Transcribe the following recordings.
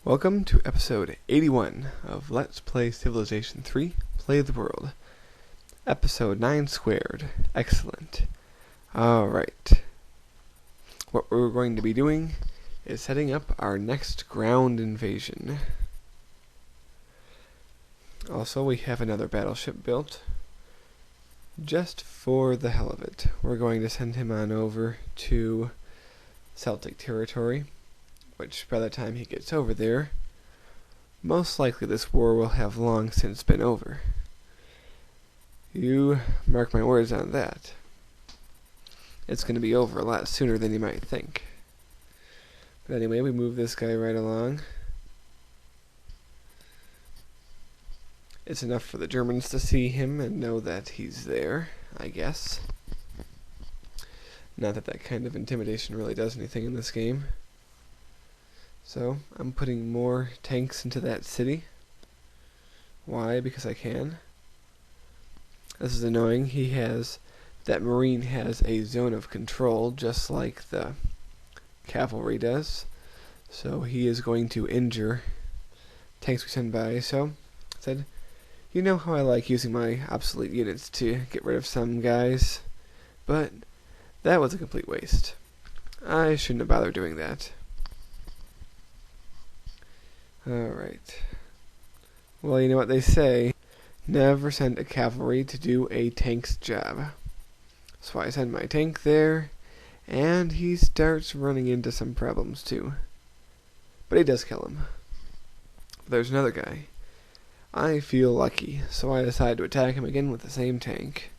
Welcome to episode 81 of Let's Play Civilization 3, Play the World. Episode 9 squared. Excellent. Alright. What we're going to be doing is setting up our next ground invasion. Also, we have another battleship built. Just for the hell of it. We're going to send him on over to Celtic territory, which by the time he gets over there, most likely this war will have long since been over. You mark my words on that. It's going to be over a lot sooner than you might think. But anyway, we move this guy right along. It's enough for the Germans to see him and know that he's there, I guess. Not that that kind of intimidation really does anything in this game. So, I'm putting more tanks into that city. Why? Because I can. This is annoying. That Marine has a zone of control, just like the cavalry does. So he is going to injure tanks we send by. So, I said, you know how I like using my obsolete units to get rid of some guys, but that was a complete waste. I shouldn't have bothered doing that. Alright. Well, you know what they say. Never send a cavalry to do a tank's job. So I send my tank there, and he starts running into some problems too. But he does kill him. There's another guy. I feel lucky, so I decide to attack him again with the same tank.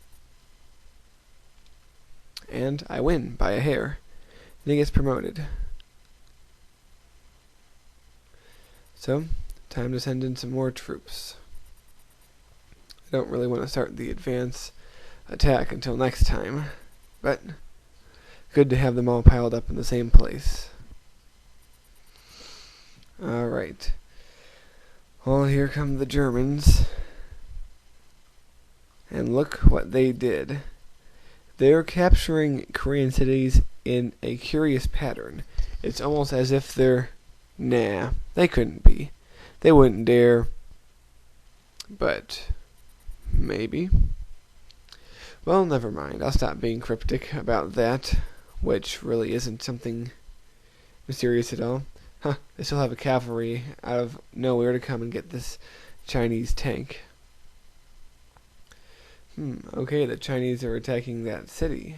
And I win by a hair. And he gets promoted. So, time to send in some more troops. I don't really want to start the advance attack until next time, but good to have them all piled up in the same place. Alright. Well, here come the Germans. And look what they did. They're capturing Korean cities in a curious pattern. It's almost as if they're... Nah, they couldn't be. They wouldn't dare. But maybe. Well, never mind. I'll stop being cryptic about that, which really isn't something mysterious at all. Huh, they still have a cavalry out of nowhere to come and get this Chinese tank. Okay, the Chinese are attacking that city.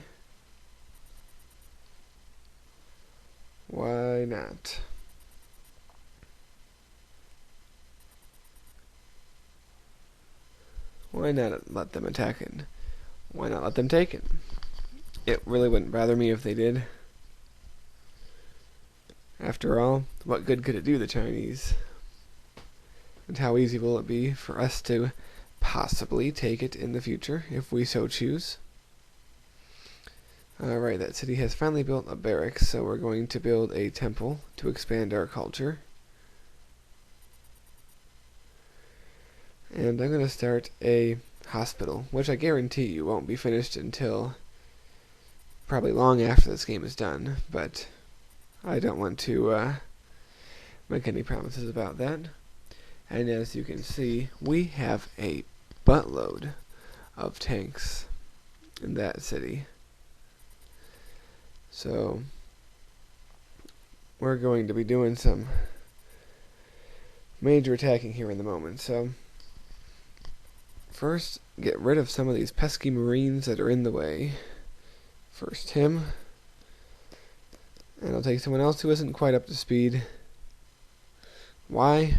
Why not? Why not let them attack it? Why not let them take it? It really wouldn't bother me if they did. After all, what good could it do the Chinese? And how easy will it be for us to possibly take it in the future, if we so choose? Alright, that city has finally built a barracks, so we're going to build a temple to expand our culture. And I'm going to start a hospital, which I guarantee you won't be finished until probably long after this game is done, but I don't want to make any promises about that. And as you can see, we have a buttload of tanks in that city. So we're going to be doing some major attacking here in the moment. So first, get rid of some of these pesky Marines that are in the way. First him. And I'll take someone else who isn't quite up to speed. Why?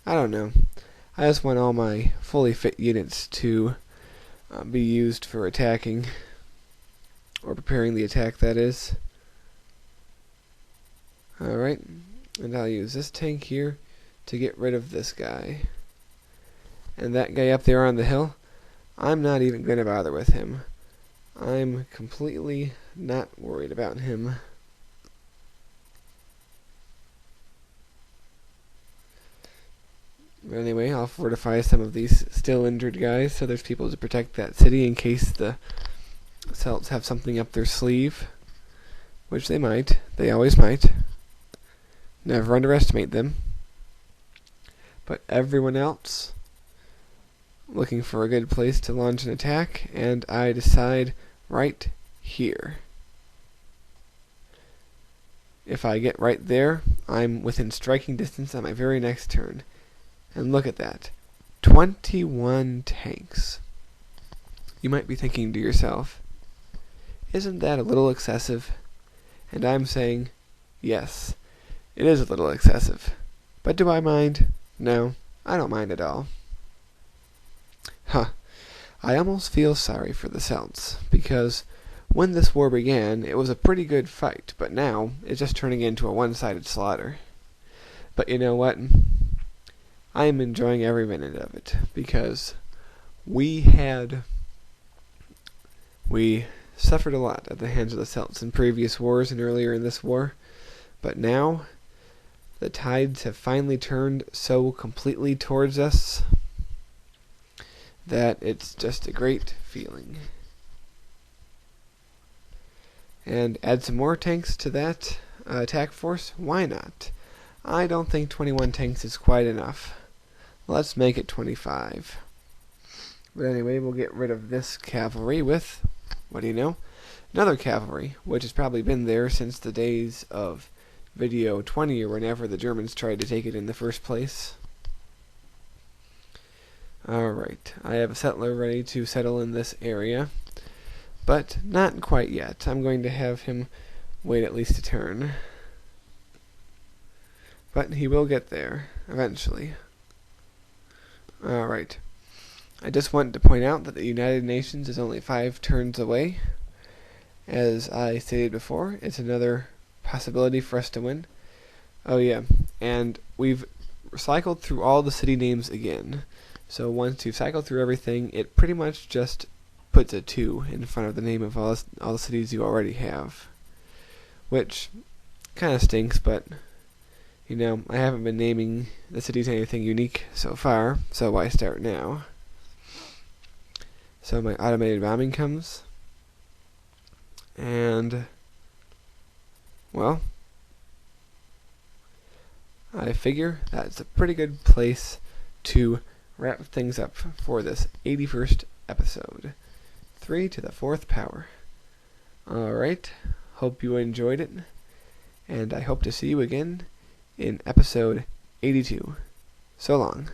I don't know. I just want all my fully fit units to be used for attacking. Or preparing the attack, that is. Alright. And I'll use this tank here to get rid of this guy. And that guy up there on the hill, I'm not even going to bother with him. I'm completely not worried about him. But anyway, I'll fortify some of these still injured guys so there's people to protect that city in case the Celts have something up their sleeve. Which they might. They always might. Never underestimate them. but everyone else looking for a good place to launch an attack, and I decide right here. If I get right there, I'm within striking distance on my very next turn. And look at that. 21 tanks. You might be thinking to yourself, isn't that a little excessive? And I'm saying, yes, it is a little excessive. But do I mind? No, I don't mind at all. I almost feel sorry for the Celts, because when this war began, it was a pretty good fight, but now it's just turning into a one-sided slaughter. But you know what? I am enjoying every minute of it, because we suffered a lot at the hands of the Celts in previous wars and earlier in this war, but now the tides have finally turned so completely towards us that it's just a great feeling. And add some more tanks to that attack force? Why not? I don't think 21 tanks is quite enough. Let's make it 25. But anyway, we'll get rid of this cavalry with, what do you know, another cavalry, which has probably been there since the days of video 20 or whenever the Germans tried to take it in the first place. Alright, I have a settler ready to settle in this area, but not quite yet. I'm going to have him wait at least a turn. But he will get there, eventually. Alright. I just wanted to point out that the United Nations is only 5 turns away. As I stated before, it's another possibility for us to win. Oh yeah, and we've cycled through all the city names again. So once you've cycled through everything, it pretty much just puts a 2 in front of the name of all the cities you already have. Which kind of stinks, but you know, I haven't been naming the cities anything unique so far, so why start now? So my automated bombing comes, and well, I figure that's a pretty good place to wrap things up for this 81st episode. 3 to the 4th power. Alright, hope you enjoyed it, and I hope to see you again in episode 82. So long.